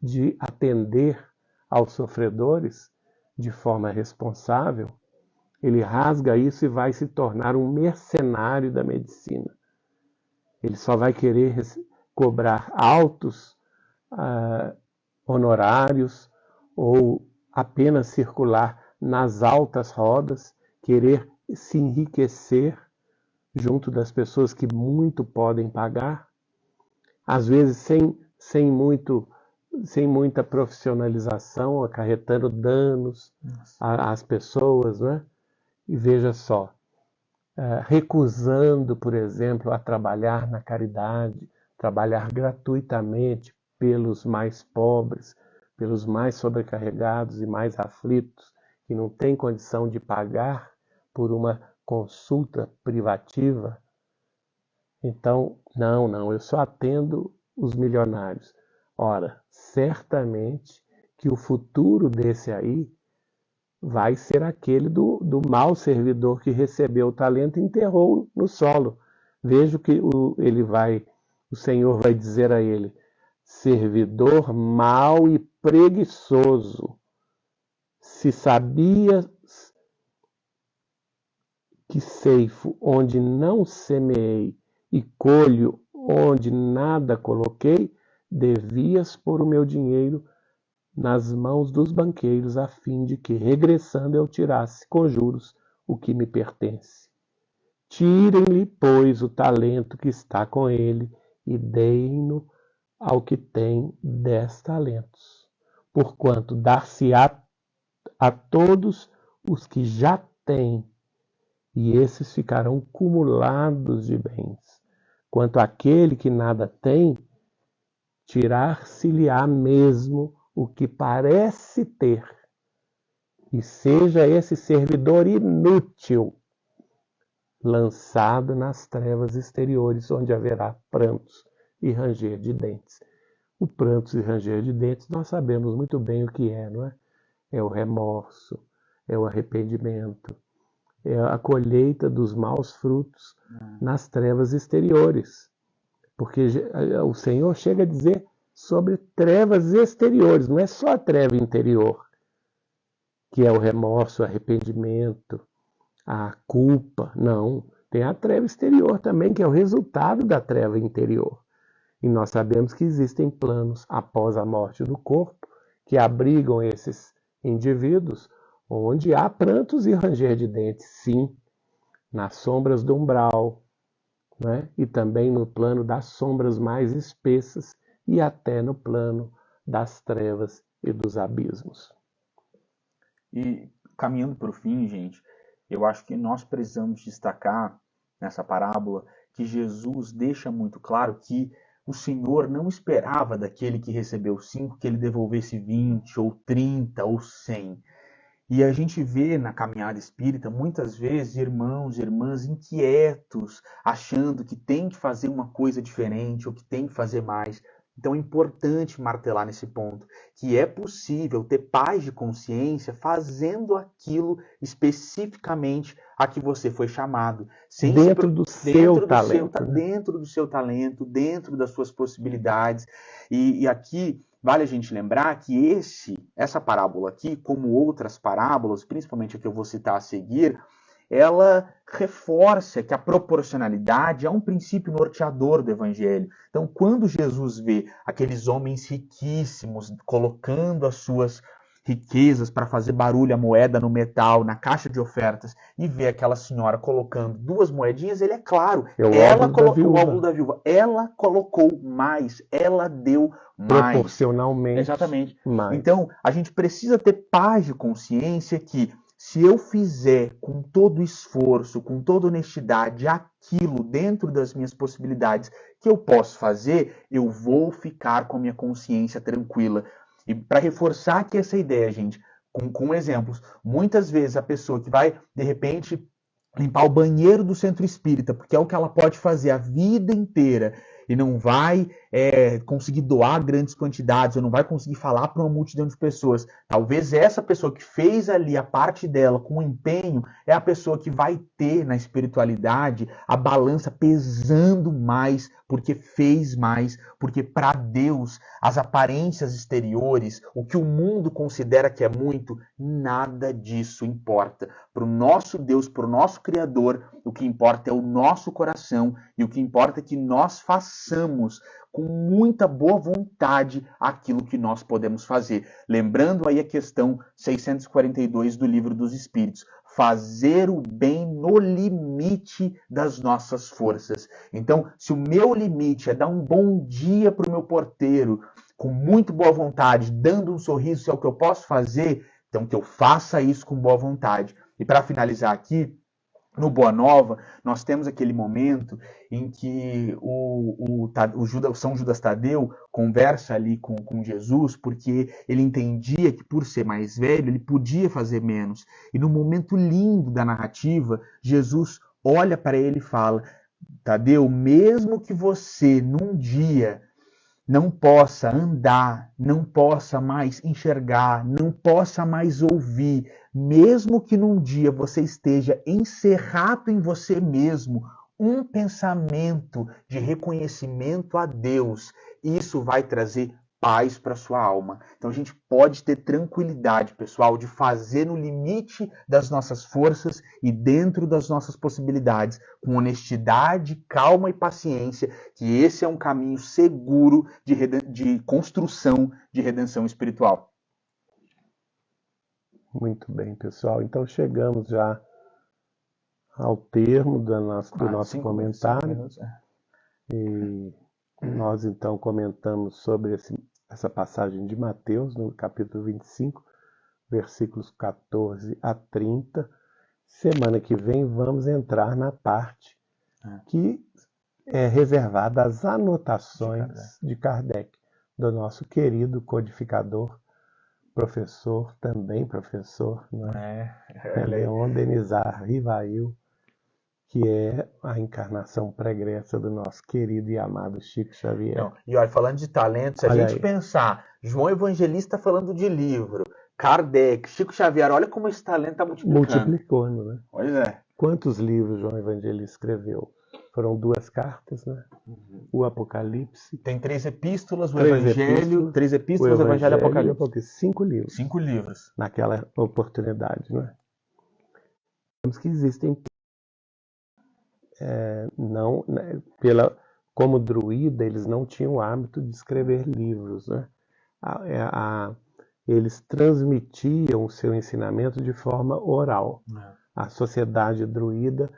de atender aos sofredores de forma responsável. Ele rasga isso e vai se tornar um mercenário da medicina. Ele só vai querer cobrar altos honorários ou apenas circular nas altas rodas, querer se enriquecer junto das pessoas que muito podem pagar, às vezes sem muita profissionalização, acarretando danos às pessoas, né? E veja só, recusando, por exemplo, a trabalhar na caridade, trabalhar gratuitamente pelos mais pobres, pelos mais sobrecarregados e mais aflitos, que não têm condição de pagar por uma consulta privativa. Então, não, eu só atendo os milionários. Ora, certamente que o futuro desse aí vai ser aquele do mau servidor que recebeu o talento e enterrou no solo. Veja que o Senhor vai dizer a ele: servidor mau e preguiçoso, se sabias que ceifo onde não semeei e colho onde nada coloquei, devias pôr o meu dinheiro nas mãos dos banqueiros, a fim de que, regressando, eu tirasse com juros o que me pertence. Tirem-lhe, pois, o talento que está com ele e deem-no ao que tem 10 talentos. Porquanto dar-se-á a todos os que já têm, e esses ficarão cumulados de bens. Quanto àquele que nada tem, tirar-se-lhe-á mesmo o que parece ter, e seja esse servidor inútil lançado nas trevas exteriores, onde haverá prantos e ranger de dentes. O prantos e ranger de dentes nós sabemos muito bem o que é, não é? É o remorso, é o arrependimento, é a colheita dos maus frutos nas trevas exteriores. Porque o Senhor chega a dizer sobre trevas exteriores, não é só a treva interior, que é o remorso, o arrependimento, a culpa. Não, tem a treva exterior também, que é o resultado da treva interior. E nós sabemos que existem planos após a morte do corpo que abrigam esses indivíduos, onde há prantos e ranger de dentes, sim, nas sombras do umbral, né? E também no plano das sombras mais espessas e até no plano das trevas e dos abismos. E caminhando para o fim, gente, eu acho que nós precisamos destacar nessa parábola que Jesus deixa muito claro que o Senhor não esperava daquele que recebeu 5 que ele devolvesse 20 ou 30 ou 100. E a gente vê na caminhada espírita muitas vezes irmãos e irmãs inquietos, achando que tem que fazer uma coisa diferente ou que tem que fazer mais. Então é importante martelar nesse ponto, que é possível ter paz de consciência fazendo aquilo especificamente a que você foi chamado. Dentro do seu talento. Dentro do seu talento, dentro das suas possibilidades. E aqui vale a gente lembrar que essa parábola aqui, como outras parábolas, principalmente a que eu vou citar a seguir, ela reforça que a proporcionalidade é um princípio norteador do Evangelho. Então, quando Jesus vê aqueles homens riquíssimos colocando as suas riquezas para fazer barulho, a moeda no metal, na caixa de ofertas, e vê aquela senhora colocando 2 moedinhas, ele é claro, ela colocou o óvulo da viúva, ela colocou mais, ela deu mais. Proporcionalmente. Exatamente. Mais. Então, a gente precisa ter paz de consciência que se eu fizer com todo esforço, com toda honestidade, aquilo dentro das minhas possibilidades que eu posso fazer, eu vou ficar com a minha consciência tranquila. E para reforçar aqui essa ideia, gente, com exemplos, muitas vezes a pessoa que vai, de repente, limpar o banheiro do centro espírita, porque é o que ela pode fazer a vida inteira, e não vai conseguir doar grandes quantidades, ou não vai conseguir falar para uma multidão de pessoas. Talvez essa pessoa que fez ali a parte dela com empenho é a pessoa que vai ter na espiritualidade a balança pesando mais, porque fez mais, porque para Deus as aparências exteriores, o que o mundo considera que é muito, nada disso importa. Para o nosso Deus, para o nosso Criador, o que importa é o nosso coração, e o que importa é que nós façamos com muita boa vontade aquilo que nós podemos fazer. Lembrando aí a questão 642 do Livro dos Espíritos. Fazer o bem no limite das nossas forças. Então, se o meu limite é dar um bom dia para o meu porteiro, com muito boa vontade, dando um sorriso, se é o que eu posso fazer, então que eu faça isso com boa vontade. E para finalizar aqui, no Boa Nova, nós temos aquele momento em que São Judas Tadeu conversa ali com Jesus, porque ele entendia que, por ser mais velho, ele podia fazer menos. E no momento lindo da narrativa, Jesus olha para ele e fala: Tadeu, mesmo que você num dia não possa andar, não possa mais enxergar, não possa mais ouvir, mesmo que num dia você esteja encerrado em você mesmo, um pensamento de reconhecimento a Deus, isso vai trazer paz para sua alma. Então a gente pode ter tranquilidade, pessoal, de fazer no limite das nossas forças e dentro das nossas possibilidades, com honestidade, calma e paciência, que esse é um caminho seguro de construção de redenção espiritual. Muito bem, pessoal. Então chegamos já ao termo do nosso comentário. E nós então comentamos sobre essa passagem de Mateus, no capítulo 25, versículos 14 a 30. Semana que vem vamos entrar na parte que é reservada às anotações de Kardec, do nosso querido codificador, também professor, Leon Denizar Rivail, que é a encarnação pregressa do nosso querido e amado Chico Xavier. Não. E olha, falando de talento, se a gente pensar, João Evangelista falando de livro, Kardec, Chico Xavier, olha como esse talento está multiplicando. Multiplicando, né? Pois é. Quantos livros João Evangelista escreveu? Foram 2 cartas, né? O Apocalipse. Tem 3 epístolas, o Evangelho, 3 epístolas, o Evangelho e o Apocalipse. 5 livros. 5 livros. Naquela oportunidade, né? Temos que existem como druida, eles não tinham o hábito de escrever livros, né? Eles transmitiam o seu ensinamento de forma oral. A sociedade druida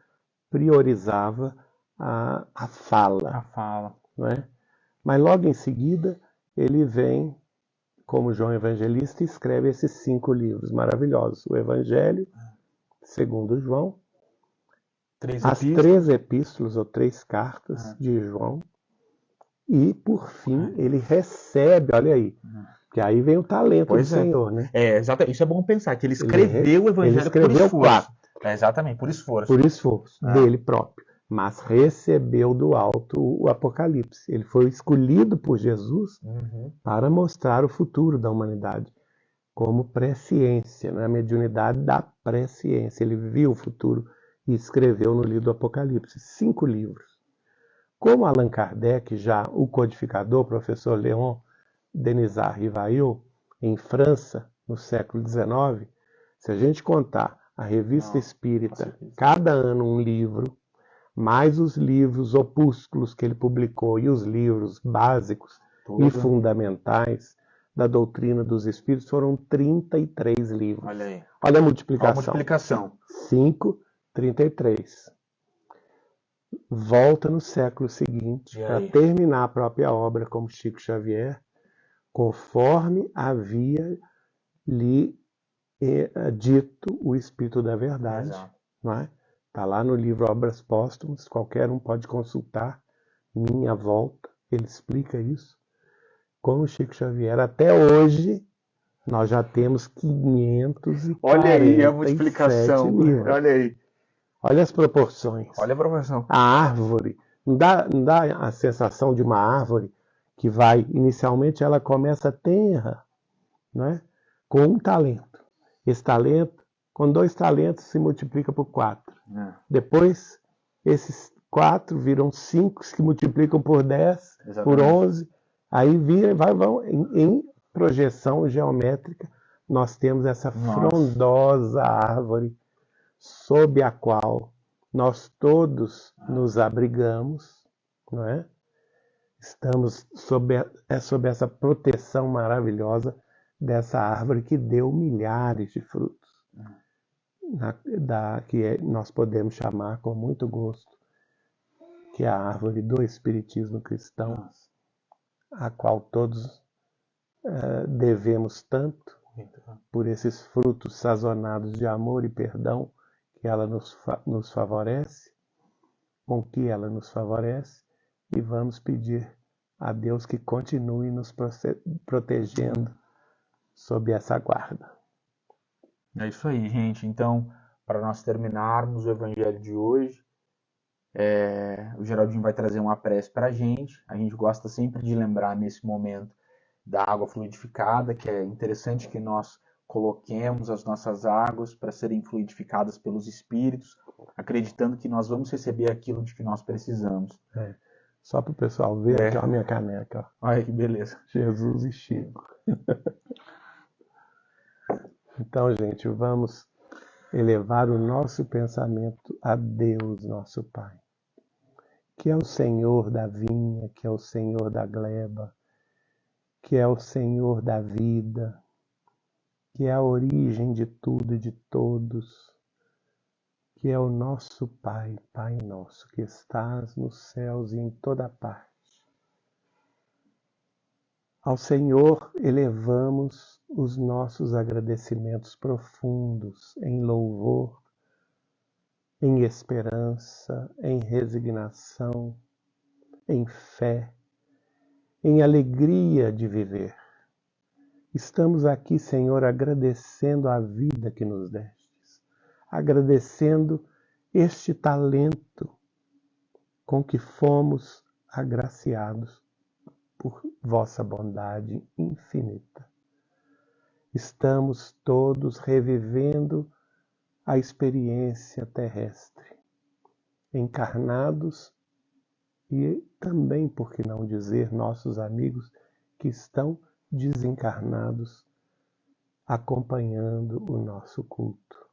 priorizava a fala. Né? Mas logo em seguida, ele vem, como João Evangelista, e escreve esses 5 livros maravilhosos. O Evangelho, segundo João, as 3 epístolas ou 3 cartas de João, e por fim ele recebe, olha aí, que aí vem o talento do Senhor, né? Exatamente, isso é bom pensar, que ele escreveu o Evangelho por esforço. Exatamente, por esforço. Por esforço dele próprio, mas recebeu do alto o Apocalipse. Ele foi escolhido por Jesus para mostrar o futuro da humanidade como presciência, né? A mediunidade da presciência. Ele viu o futuro e escreveu no livro do Apocalipse 5 livros. Como Allan Kardec, já o codificador, professor Leon Denizar Rivail, em França, no século XIX, se a gente contar a Revista Espírita, cada ano um livro, mais os livros opúsculos que ele publicou e os livros básicos e fundamentais da doutrina dos Espíritos, foram 33 livros. Olha aí. Olha a multiplicação. A multiplicação. 5, 33. Volta no século seguinte para terminar a própria obra como Chico Xavier, conforme havia lhe dito o Espírito da Verdade. Não é? Está lá no livro Obras Póstumas, qualquer um pode consultar. Minha Volta, ele explica isso. Como Chico Xavier, até hoje, nós já temos 547 Olha aí a multiplicação. livros. Olha aí. Olha as proporções. Olha a proporção. A árvore Não dá a sensação de uma árvore que vai, inicialmente ela começa tenra, não é? Com um talento. Esse talento, com 2 talentos, se multiplica por 4. Depois, esses 4 viram 5, que multiplicam por 10, por 11. Aí vão em projeção geométrica, nós temos essa frondosa árvore sob a qual nós todos nos abrigamos, não é? Estamos sob essa proteção maravilhosa dessa árvore que deu milhares de frutos, que nós podemos chamar com muito gosto, que é a árvore do Espiritismo cristão, a qual todos devemos tanto por esses frutos sazonados de amor e perdão que ela nos favorece, com que ela nos favorece, e vamos pedir a Deus que continue nos protegendo sob essa guarda. É isso aí, gente. Então, para nós terminarmos o evangelho de hoje, o Geraldinho vai trazer uma prece para a gente. A gente gosta sempre de lembrar nesse momento da água fluidificada, que é interessante que nós coloquemos as nossas águas para serem fluidificadas pelos Espíritos, acreditando que nós vamos receber aquilo de que nós precisamos. Só para o pessoal ver, aqui, ó, a minha caneca. Ó. Olha que beleza. Jesus e Chico. Então, gente, vamos elevar o nosso pensamento a Deus, nosso Pai, que é o Senhor da vinha, que é o Senhor da gleba, que é o Senhor da vida, que é a origem de tudo e de todos, que é o nosso Pai, Pai nosso, que estás nos céus e em toda parte. Ao Senhor elevamos os nossos agradecimentos profundos em louvor, em esperança, em resignação, em fé, em alegria de viver. Estamos aqui, Senhor, agradecendo a vida que nos destes, agradecendo este talento com que fomos agraciados por vossa bondade infinita. Estamos todos revivendo a experiência terrestre, encarnados e também, por que não dizer, nossos amigos que estão desencarnados acompanhando o nosso culto.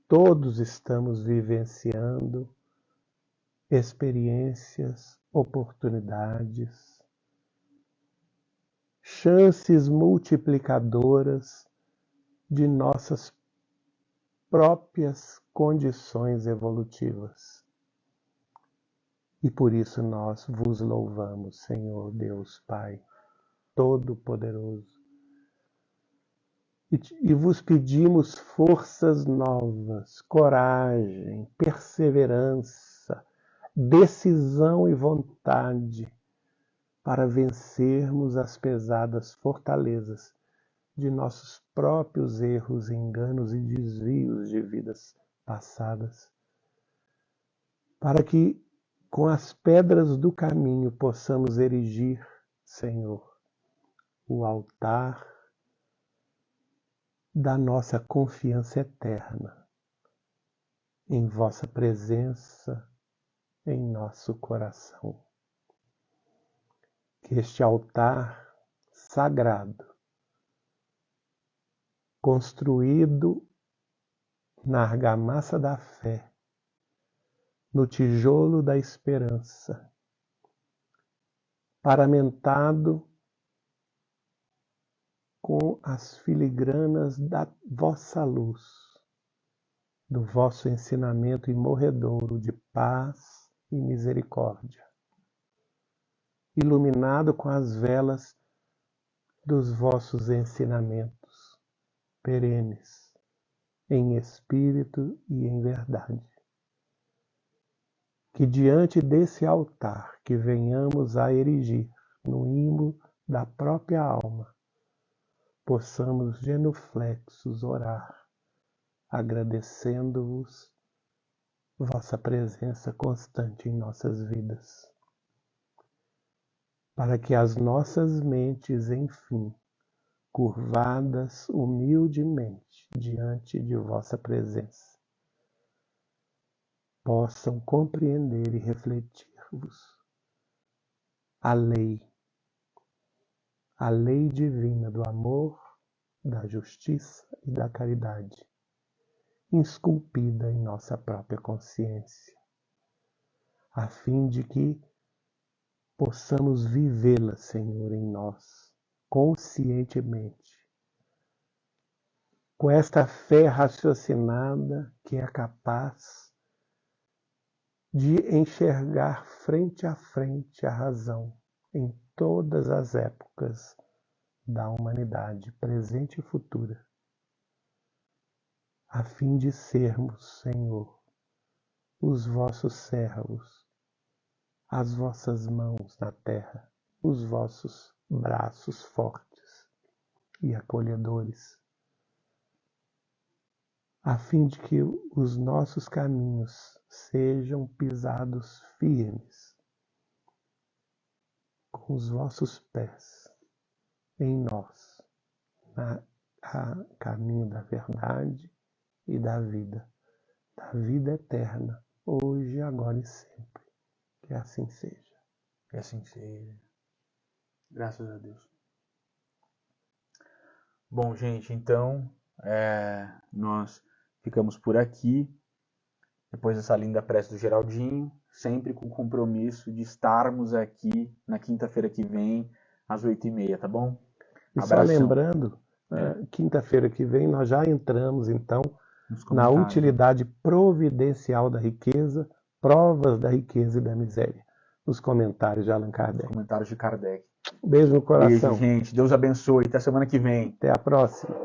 Todos estamos vivenciando experiências, oportunidades, chances multiplicadoras de nossas próprias condições evolutivas. E por isso nós vos louvamos, Senhor Deus Pai Todo-Poderoso, e vos pedimos forças novas, coragem, perseverança, decisão e vontade para vencermos as pesadas fortalezas de nossos próprios erros, enganos e desvios de vidas passadas, para que com as pedras do caminho possamos erigir, Senhor, o altar da nossa confiança eterna em vossa presença em nosso coração. Que este altar sagrado, construído na argamassa da fé, no tijolo da esperança, paramentado com as filigranas da vossa luz, do vosso ensinamento imorredouro de paz e misericórdia, iluminado com as velas dos vossos ensinamentos perenes, em espírito e em verdade. Que diante desse altar que venhamos a erigir no imo da própria alma, possamos genuflexos orar, agradecendo-vos vossa presença constante em nossas vidas, para que as nossas mentes, enfim, curvadas humildemente diante de vossa presença, possam compreender e refletir-vos a lei divina do amor, da justiça e da caridade, esculpida em nossa própria consciência, a fim de que possamos vivê-la, Senhor, em nós, conscientemente, com esta fé raciocinada que é capaz de enxergar frente a frente a razão em todas as épocas da humanidade, presente e futura, a fim de sermos, Senhor, os vossos servos, as vossas mãos na terra, os vossos braços fortes e acolhedores, a fim de que os nossos caminhos sejam pisados firmes com os vossos pés em nós, a caminho da verdade e da vida eterna, hoje, agora e sempre. Que assim seja. Que assim seja. Graças a Deus. Bom, gente, então nós ficamos por aqui. Depois dessa linda prece do Geraldinho, sempre com o compromisso de estarmos aqui na quinta-feira que vem, às 8h30, tá bom? E só lembrando, quinta-feira que vem nós já entramos, então, na utilidade providencial da riqueza, provas da riqueza e da miséria. Nos comentários de Allan Kardec. Comentários de Kardec. Beijo no coração. Beijo, gente. Deus abençoe. Até semana que vem. Até a próxima.